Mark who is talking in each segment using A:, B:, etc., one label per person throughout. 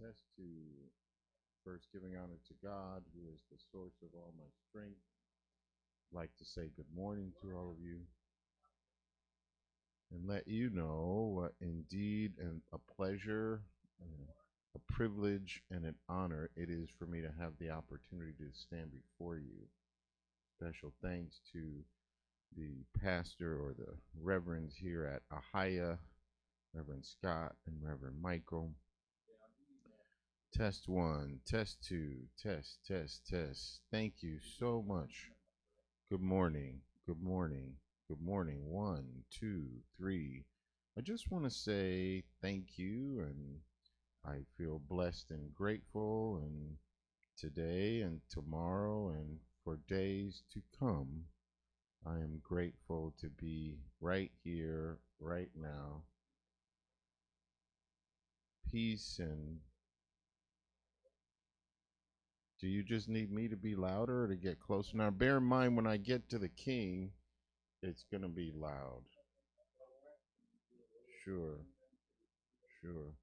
A: test to first giving honor to God, who is the source of all my strength. I'd like to say good morning to all of you and let you know what indeed a pleasure, a privilege, and an honor it is for me to have the opportunity to stand before you. Special thanks to the pastor or the reverends here at Ahia, Reverend Scott and Reverend Michael. Test one, test two, test. Thank you so much. Good morning, good morning, good morning. One, two, three. I just want to say thank you, and I feel blessed and grateful, and today and tomorrow and for days to come, I am grateful to be right here, right now. Peace and do you just need me to be louder or to get closer? Now, bear in mind when I get to the king, it's going to be loud. Sure, sure.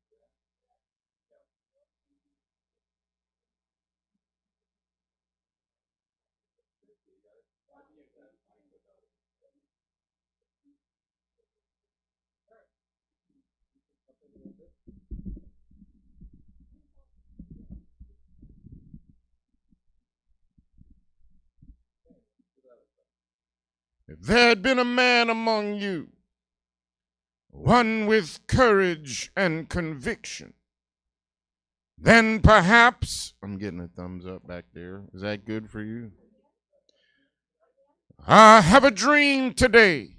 A: If there had been a man among you, one with courage and conviction, then perhaps, I'm getting a thumbs up back there. Is that good for you? I have a dream today.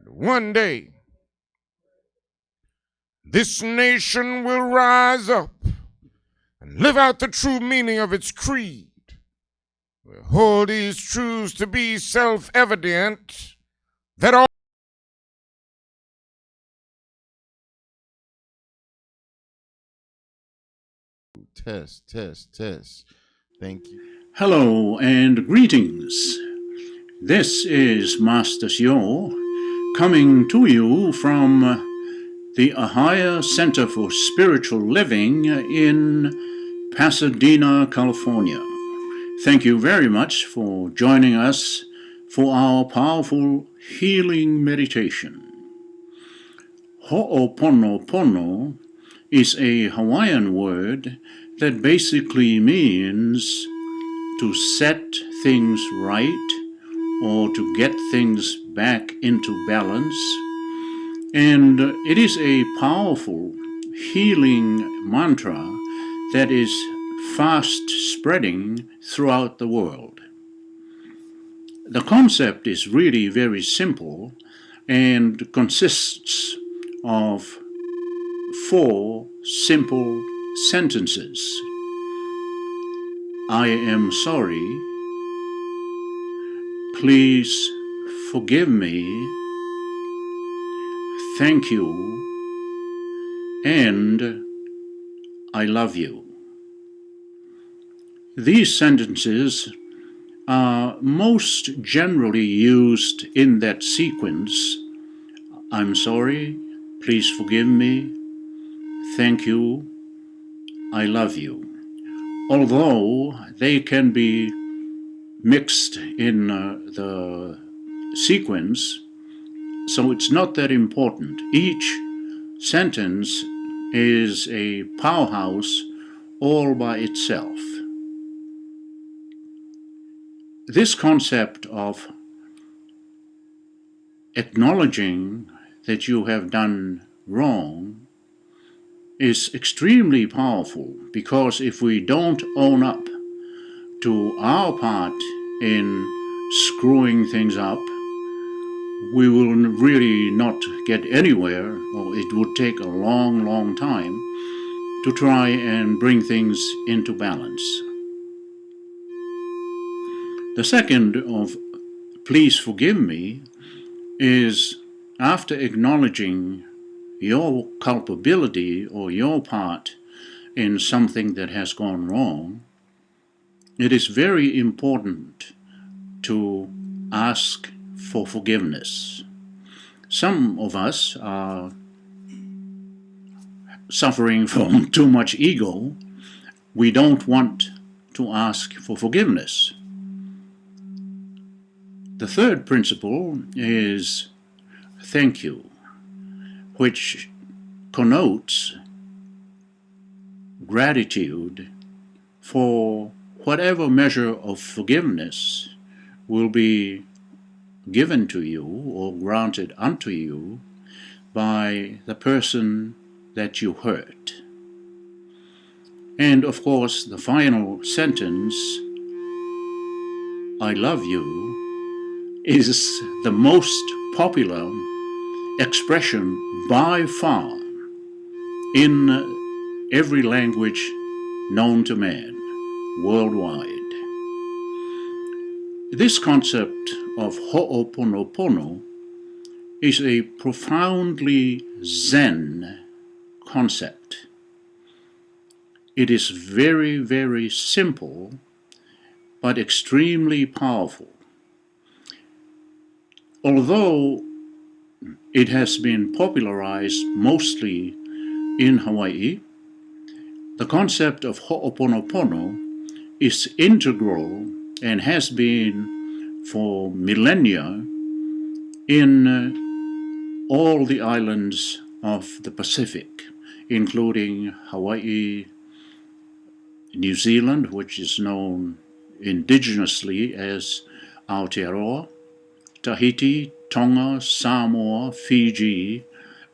A: One day, this nation will rise up and live out the true meaning of its creed. We hold these truths to be self-evident that all test. Thank you.
B: Hello and greetings. This is Master Syo coming to you from the Ahia Center for Spiritual Living in Pasadena, California. Thank you very much for joining us for our powerful healing meditation. Ho'oponopono is a Hawaiian word that basically means to set things right or to get things back into balance. And it is a powerful healing mantra that is fast spreading throughout the world. The concept is really very simple and consists of 4 simple sentences. I am sorry. Please forgive me. Thank you. And I love you. These sentences are most generally used in that sequence. I'm sorry. Please forgive me. Thank you. I love you. Although they can be mixed in the sequence, so it's not that important. Each sentence is a powerhouse all by itself. This concept of acknowledging that you have done wrong is extremely powerful, because if we don't own up to our part in screwing things up, we will really not get anywhere, or it would take a long time to try and bring things into balance. The second of please forgive me is after acknowledging your culpability or your part in something that has gone wrong, it is very important to ask for forgiveness. Some of us suffering from too much ego, we don't want to ask for forgiveness. The third principle is thank you, which connotes gratitude for whatever measure of forgiveness will be given to you or granted unto you by the person that you hurt. And of course, the final sentence, I love you, is the most popular expression by far in every language known to man worldwide. This concept of ho'oponopono is a profoundly Zen concept. It is very, very simple, but extremely powerful. Although it has been popularized mostly in Hawaii, the concept of ho'oponopono is integral and has been for millennia in all the islands of the Pacific, including Hawaii, New Zealand, which is known indigenously as Aotearoa, Tahiti, Tonga, Samoa, Fiji,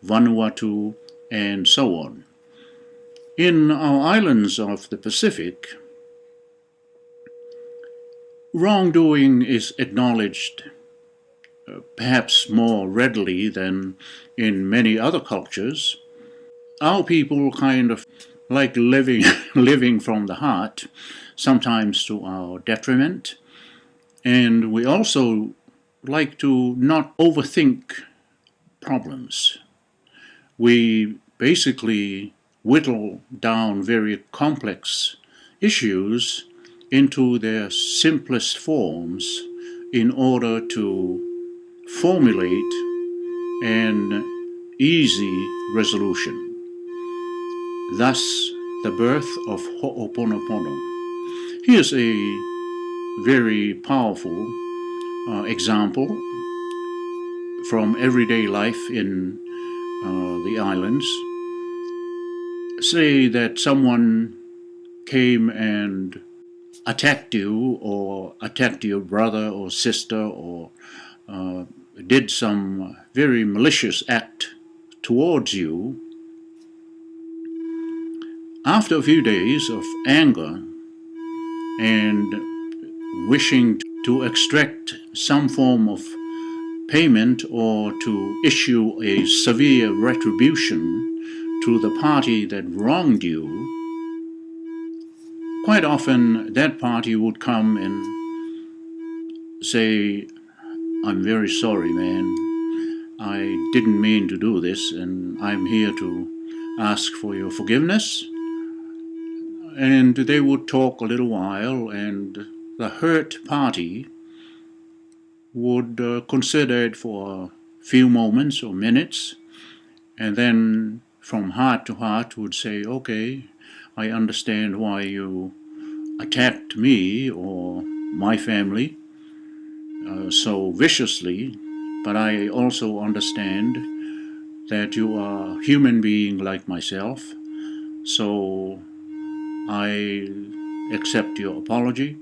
B: Vanuatu, and so on. In our islands of the Pacific, wrongdoing is acknowledged perhaps more readily than in many other cultures. Our people kind of like living from the heart, sometimes to our detriment, and we also like to not overthink problems. We basically whittle down very complex issues into their simplest forms in order to formulate an easy resolution. Thus, the birth of ho'oponopono. Here's a very powerful example from everyday life in the islands. Say that someone came and attacked you, or attacked your brother or sister, or did some very malicious act towards you. After a few days of anger and wishing to extract some form of payment or to issue a severe retribution to the party that wronged you, quite often that party would come and say, I'm very sorry, man. I didn't mean to do this, and I'm here to ask for your forgiveness. And they would talk a little while, and the hurt party would consider it for a few moments or minutes, and then from heart to heart would say, okay, I understand why you attacked me or my family so viciously, but I also understand that you are a human being like myself, so I accept your apology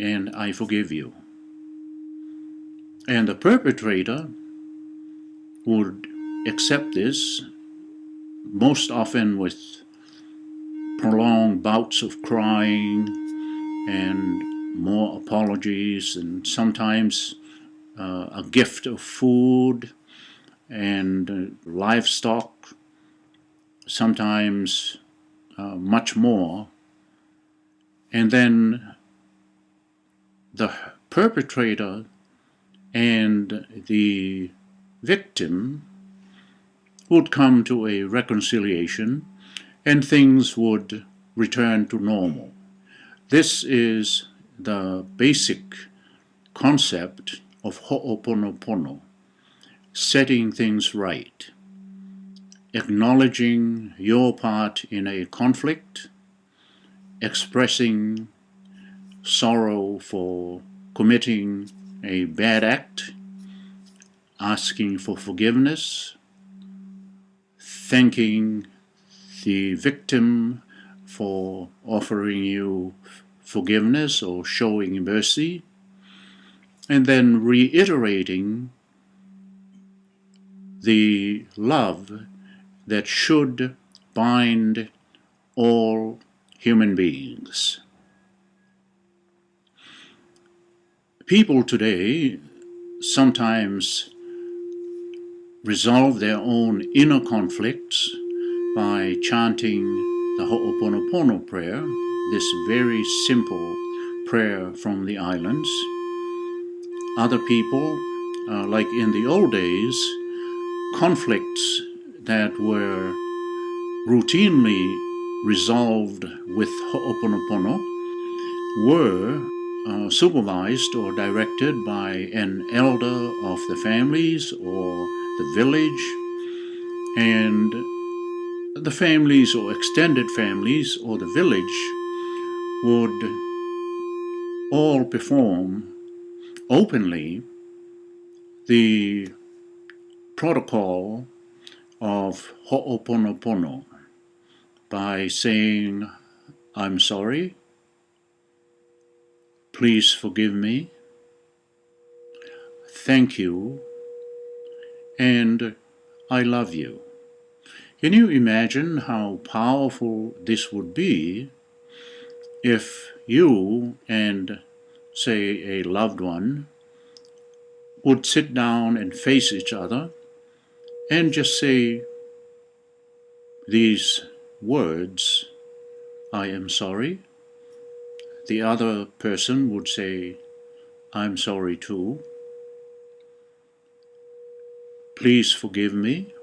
B: and I forgive you. And the perpetrator would accept this, most often with prolonged bouts of crying and more apologies, and sometimes a gift of food and livestock, sometimes much more. And then the perpetrator and the victim would come to a reconciliation and things would return to normal. This is the basic concept of ho'oponopono, setting things right. acknowledging your part in a conflict, expressing sorrow for committing a bad act, asking for forgiveness, thanking the victim for offering you forgiveness or showing mercy, and then reiterating the love that should bind all human beings. People today sometimes resolve their own inner conflicts by chanting the Ho'oponopono prayer, this very simple prayer from the islands. Other people, like in the old days, conflicts that were routinely resolved with Ho'oponopono were supervised or directed by an elder of the families or the village, and the families or extended families or the village would all perform openly the protocol of Ho'oponopono by saying, "I'm sorry, please forgive me, thank you, and I love you." Can you imagine how powerful this would be if you and, say, a loved one would sit down and face each other and just say these words, "I am sorry." The other person would say, "I'm sorry too. Please forgive me."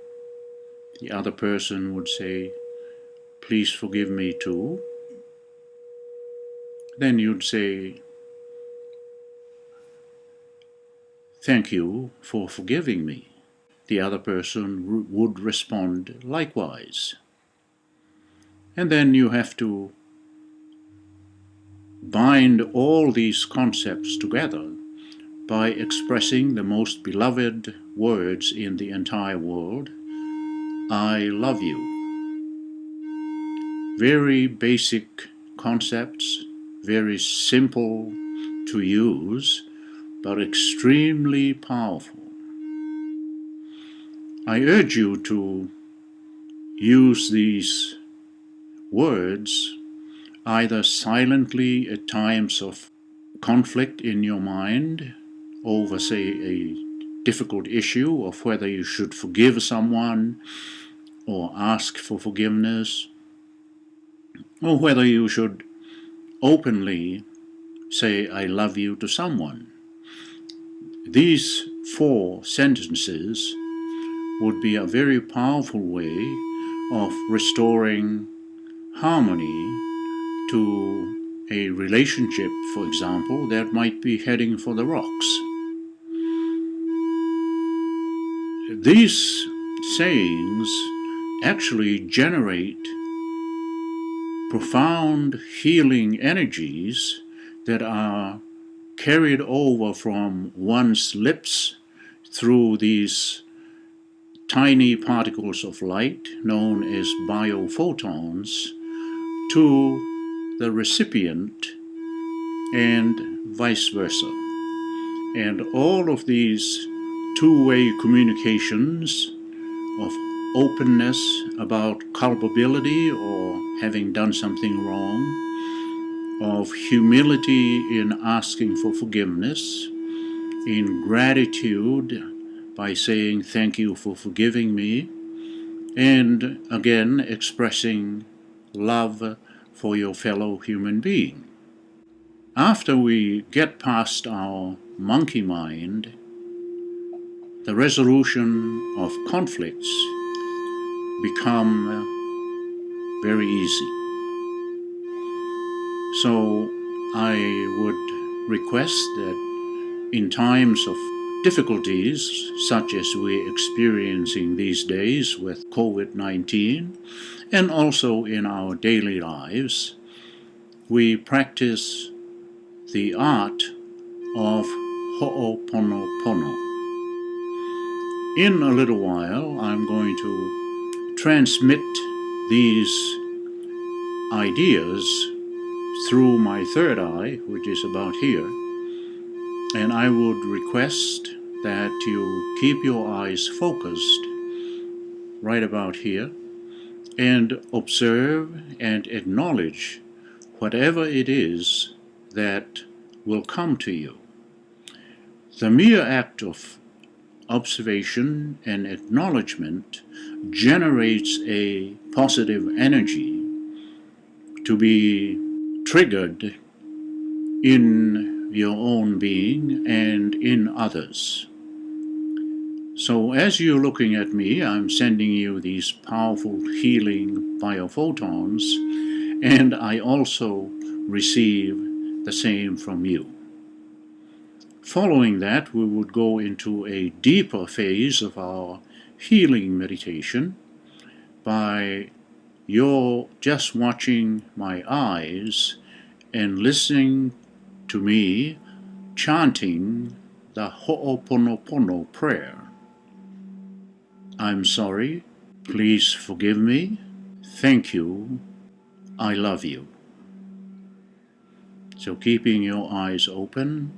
B: The other person would say, "Please forgive me too." Then you'd say, "Thank you for forgiving me." The other person would respond likewise. And then you have to bind all these concepts together by expressing the most beloved words in the entire world, "I love you." Very basic concepts, very simple to use, but extremely powerful. I urge you to use these words either silently at times of conflict in your mind over, say, a difficult issue of whether you should forgive someone or ask for forgiveness, or whether you should openly say, "I love you" to someone. These 4 sentences would be a very powerful way of restoring harmony to a relationship, for example, that might be heading for the rocks. These sayings actually generate profound healing energies that are carried over from one's lips through these tiny particles of light known as biophotons to the recipient and vice versa. And all of these two-way communications of openness about culpability or having done something wrong, of humility in asking for forgiveness, in gratitude by saying "thank you for forgiving me," and again expressing love for your fellow human being. After we get past our monkey mind, the resolution of conflicts become very easy. So I would request that in times of difficulties such as we're experiencing these days with COVID-19 and also in our daily lives, we practice the art of Ho'oponopono. In a little while, I'm going to transmit these ideas through my third eye, which is about here, and I would request that you keep your eyes focused right about here and observe and acknowledge whatever it is that will come to you. The mere act of observation and acknowledgement generates a positive energy to be triggered in your own being and in others. So as you're looking at me, I'm sending you these powerful healing biophotons, and I also receive the same from you. Following that, we would go into a deeper phase of our healing meditation by your just watching my eyes and listening to me chanting the Ho'oponopono prayer. I'm sorry, please forgive me, thank you, I love you. So keeping your eyes open,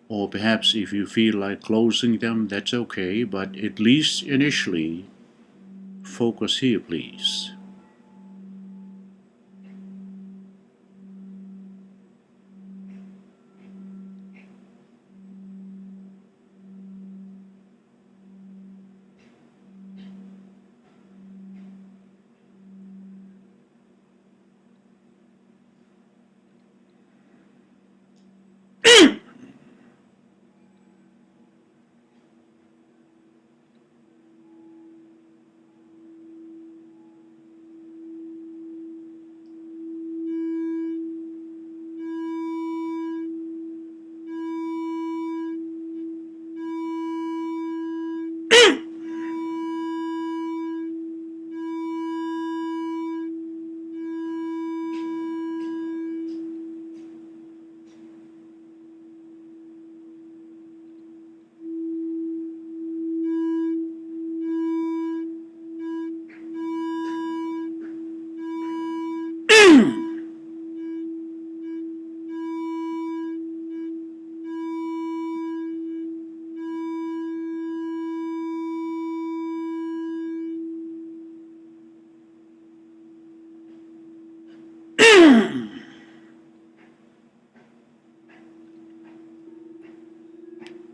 B: or perhaps if you feel like closing them, that's okay, but at least initially, focus here, please.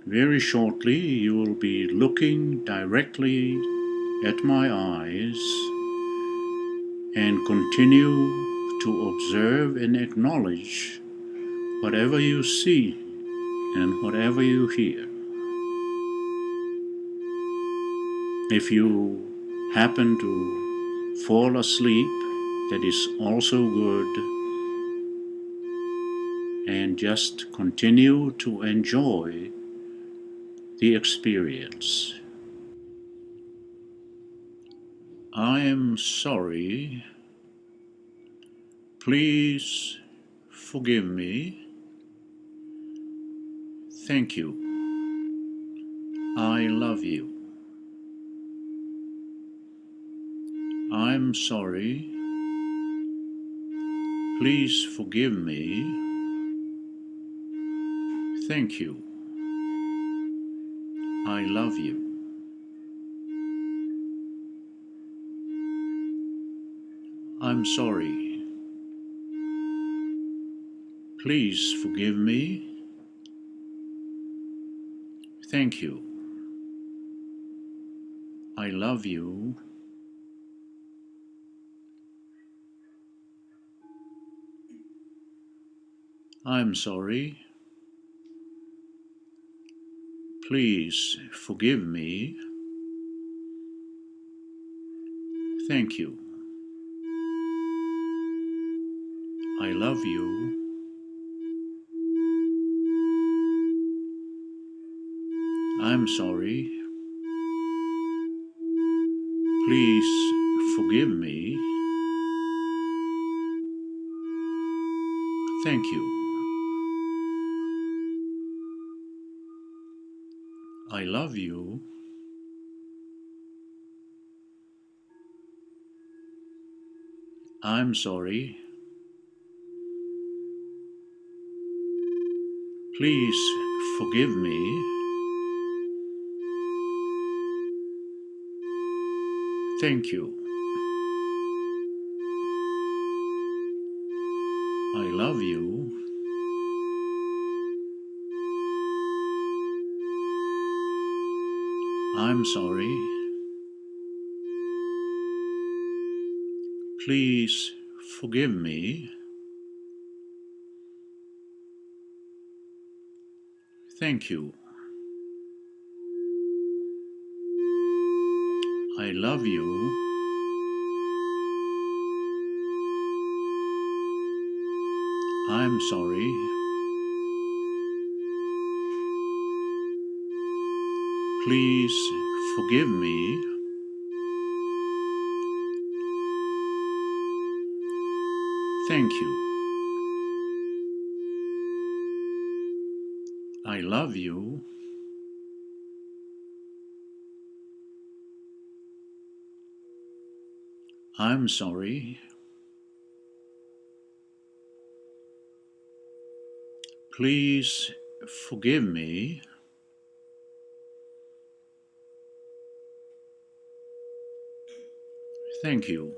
B: Very shortly, you will be looking directly at my eyes and continue to observe and acknowledge whatever you see and whatever you hear. If you happen to fall asleep, that is also good, and just continue to enjoy the experience. I am sorry. Please forgive me. Thank you. I love you. I'm sorry. Please forgive me. Thank you. I love you. I'm sorry. Please forgive me. Thank you. I love you. I'm sorry. Please forgive me. Thank you. I love you. I'm sorry. Please forgive me. Thank you. I love you. I'm sorry. Please forgive me. Thank you. I love you. I'm sorry. Please forgive me. Thank you. I love you. I'm sorry. Please forgive me. Thank you. I love you. I'm sorry. Please forgive me. Thank you.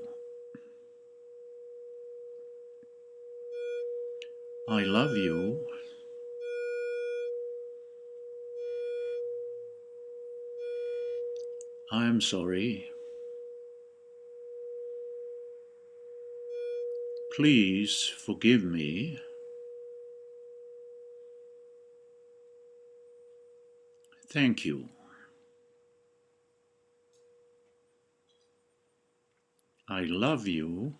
B: I love you. I'm sorry. Please forgive me. Thank you. I love you.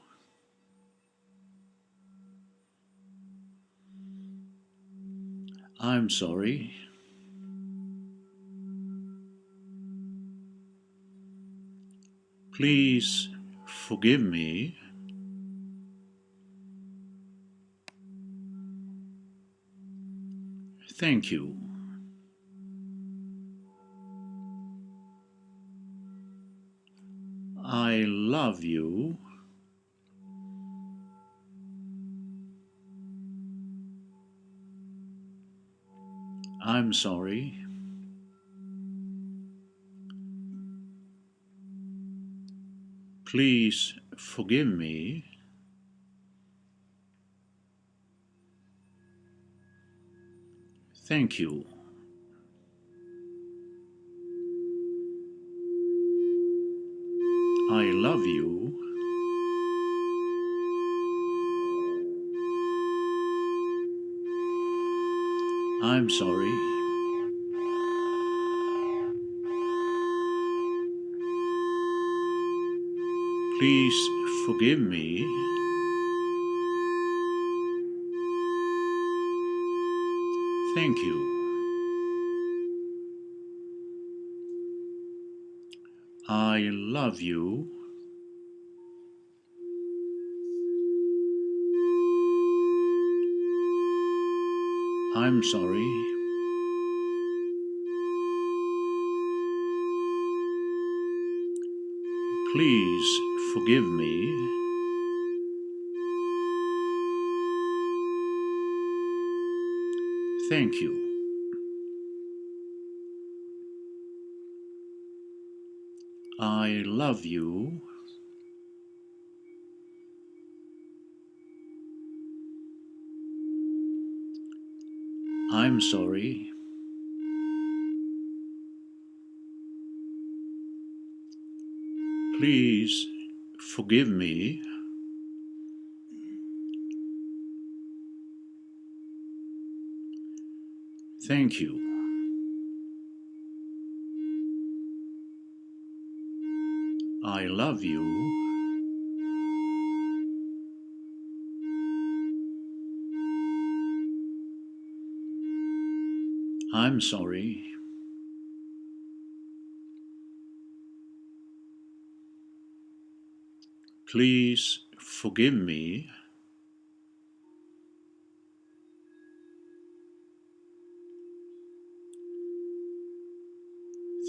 B: I'm sorry. Please forgive me. Thank you. I love you. I'm sorry. Please forgive me. Thank you. I love you. I'm sorry. Please forgive me. Thank you. I love you. I'm sorry. Please forgive me. Thank you. I love you. I'm sorry. Please forgive me. Thank you. I love you. I'm sorry. Please forgive me.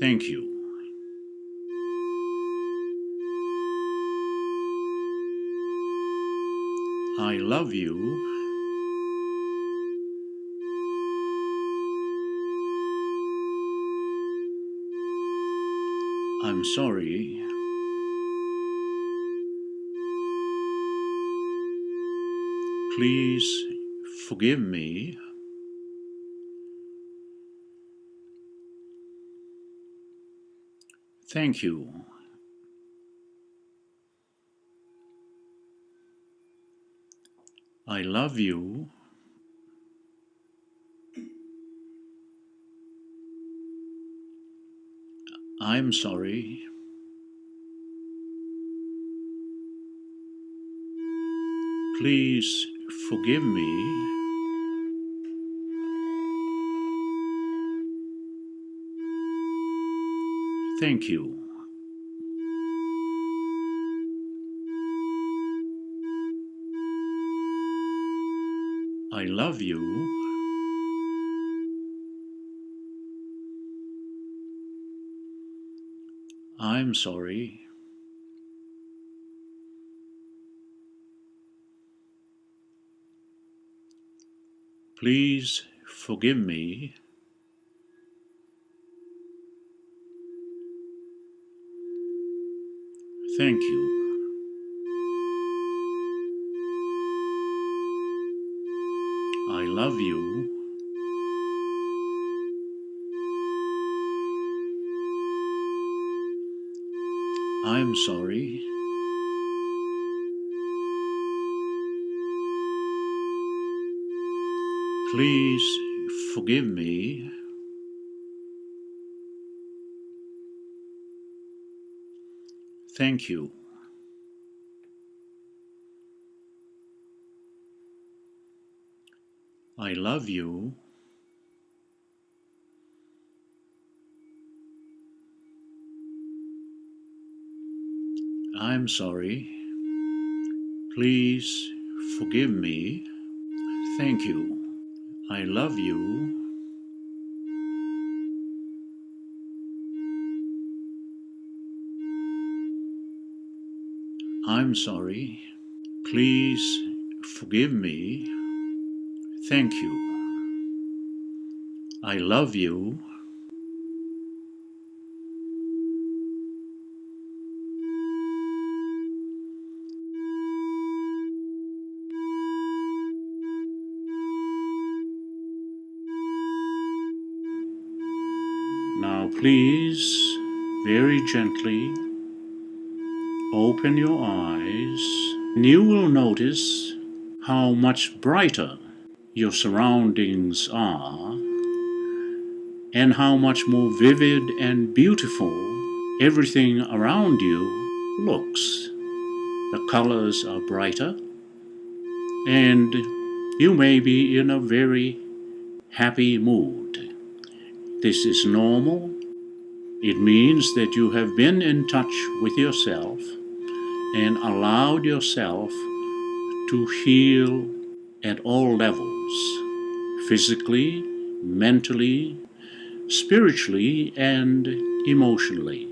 B: Thank you. I love you. I'm sorry. Please forgive me. Thank you. I love you. I'm sorry. Please forgive me. Thank you. I love you. I'm sorry. Please forgive me. Thank you. I love you. I'm sorry. Please forgive me. Thank you. I love you. I'm sorry. Please forgive me. Thank you. I love you. I'm sorry. Please forgive me. Thank you. I love you. Now, please, very gently, open your eyes. You will notice how much brighter your surroundings are and how much more vivid and beautiful everything around you looks. The colors are brighter, and you may be in a very happy mood. This is normal. It means that you have been in touch with yourself and allowed yourself to heal at all levels, physically, mentally, spiritually, and emotionally.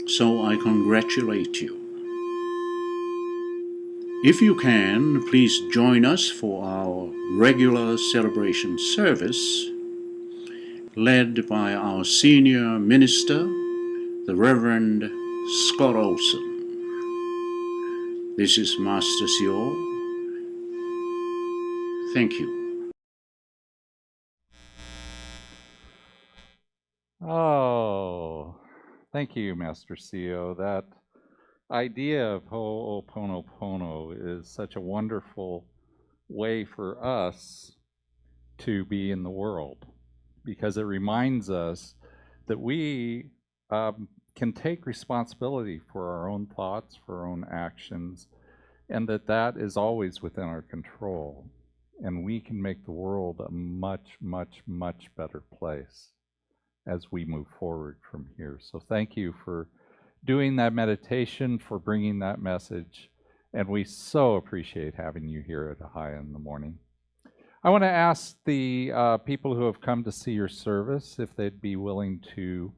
B: So I congratulate you. If you can, please join us for our regular celebration service led by our senior minister, the Reverend Scott Olson. This is Master Sio. Thank you.
C: Oh, thank you, Master CEO. That idea of Ho'oponopono is such a wonderful way for us to be in the world because it reminds us that we can take responsibility for our own thoughts, for our own actions, and that that is always within our control. And we can make the world a much, much, much better place as we move forward from here. So thank you for doing that meditation, for bringing that message. And we so appreciate having you here at Hawaiian in the morning. I want to ask the people who have come to see your service if they'd be willing to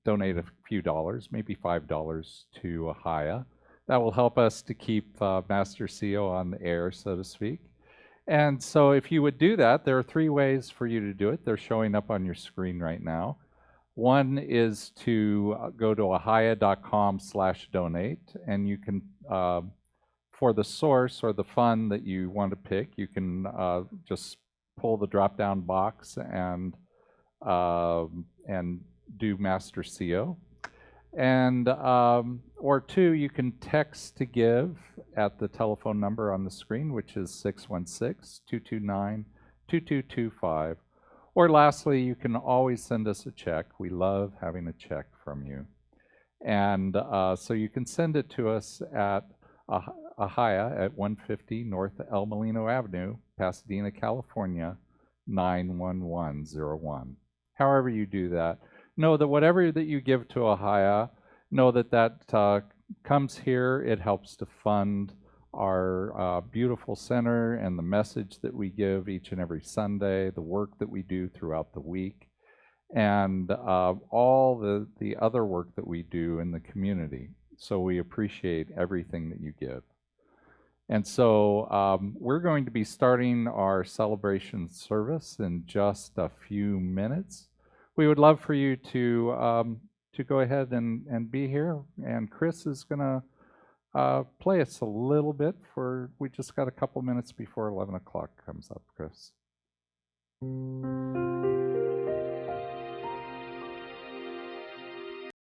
C: donate a few dollars, maybe $5 to Ahaya. That will help us to keep Master CEO on the air, so to speak. And so if you would do that, there are 3 ways for you to do it. They're showing up on your screen right now. One is to go to ahaya.com/donate, and you can, for the source or the fund that you want to pick, you can just pull the drop-down box and do Master CO. And or 2, you can text to give at the telephone number on the screen, which is 616-229-2225. Or lastly, you can always send us a check. We love having a check from you. And so you can send it to us at Ahaya at 150 North El Molino Avenue, Pasadena, California, 91101. However you do that, know that whatever that you give to Ahaya, know that that comes here. It helps to fund our beautiful center and the message that we give each and every Sunday, the work that we do throughout the week, and all the other work that we do in the community. So we appreciate everything that you give. And so we're going to be starting our celebration service in just a few minutes. We would love for you to go ahead and be here. And Chris is going to play us a little bit we just got a couple minutes before 11 o'clock comes up, Chris.